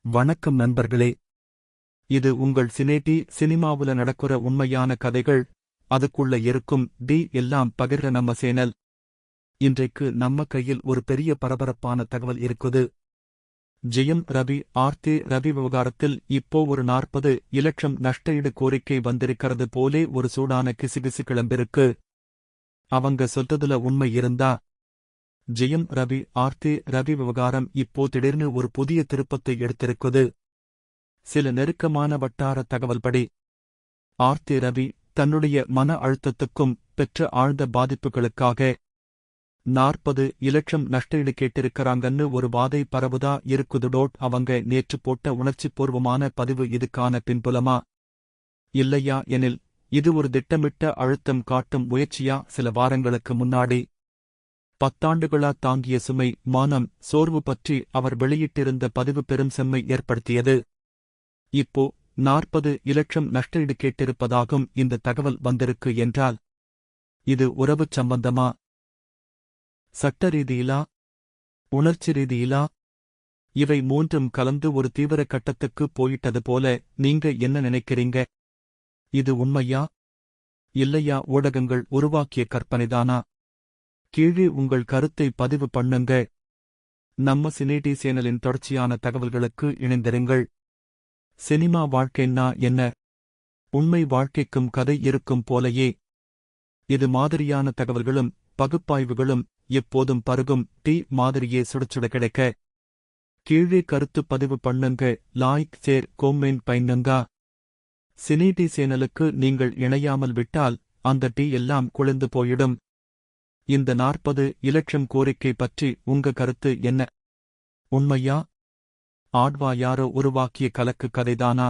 வணக்கம் நண்பர்களே. இது உங்கள் சினேடி சினிமாவுல நடக்குற உண்மையான கதைகள். அதுக்குள்ள இருக்கும் எல்லாம் பகிர்ற நம்ம சேனல். இன்றைக்கு நம்ம கையில் ஒரு பெரிய பரபரப்பான தகவல் இருக்குது. ஜெயம் ரவி ஆர்த்தி ரவி விவகாரத்தில் இப்போ ஒரு 40 இலட்சம் நஷ்டஈடு கோரிக்கை வந்திருக்கிறது போலே ஒரு சூடான கிசுகிசு கிளம்பிருக்கு. அவங்க சொல்றதுல உண்மை இருந்தா ஜெயம் ரவி ஆர்த்தி ரவி விவகாரம் இப்போ திடீர்னு ஒரு புதிய திருப்பத்தை எடுத்திருக்குது. சில நெருக்கமான வட்டார தகவல்படி ஆர்த்தி ரவி தன்னுடைய மன அழுத்தத்துக்கும் பெற்ற ஆழ்ந்த பாதிப்புகளுக்காக 40 இலட்சம் நஷ்டஈடு கேட்டிருக்கிறாங்கன்னு ஒரு வாதை பரவுதா இருக்குது. அவங்க நேற்று போட்ட உணர்ச்சிபூர்வமான பதிவு இதுக்கான பின்புலமா இல்லையா எனில் இது ஒரு திட்டமிட்ட அழுத்தம் காட்டும் முயற்சியா? சில வாரங்களுக்கு முன்னாடி 10 ஆண்டுகளா தாங்கிய சுமை, மானம், சோர்வு பற்றி அவர் வெளியிட்டிருந்த பதிவு பெரும் செம்மை ஏற்படுத்தியது. இப்போ 40 இலட்சம் நஷ்டஈடு கேட்டிருப்பதாகும் இந்த தகவல் வந்திருக்கு என்றால் இது உறவுச் சம்பந்தமா, சட்ட ரீதியிலா, உணர்ச்சி ரீதியிலா? இவை மூன்றும் கலந்து ஒரு தீவிர கட்டத்துக்கு போயிட்டது போல நீங்க என்ன நினைக்கிறீங்க? இது உண்மையா இல்லையா? ஊடகங்கள் உருவாக்கிய கற்பனைதானா? கீழே உங்கள் கருத்தை பதிவு பண்ணுங்க. நம்ம சினேடி சேனலின் தொடர்ச்சியான தகவல்களுக்கு இணைந்திருங்கள். சினிமா வாழ்க்கைன்னா என்ன? உண்மை வாழ்க்கைக்கும் கதை இருக்கும் போலையே இது மாதிரியான தகவல்களும் பகுப்பாய்வுகளும் எப்போதும் பருகும் டீ மாதிரியே சுடச்சுட கிடைக்க கீழே கருத்து பதிவு பண்ணுங்க. லாய்க், ஷேர், கோமெண்ட் பண்ணுங்க. சினேடி சேனலுக்கு நீங்கள் இணையாமல் விட்டால் அந்த டீ எல்லாம் குளிர்ந்து போயிடும். இந்த 40 இலட்சம் கோரிக்கை பற்றி உங்க கருத்து என்ன? உண்மையா? ஆட்வா யாரோ உருவாக்கிய கலக்கு கதைதானா?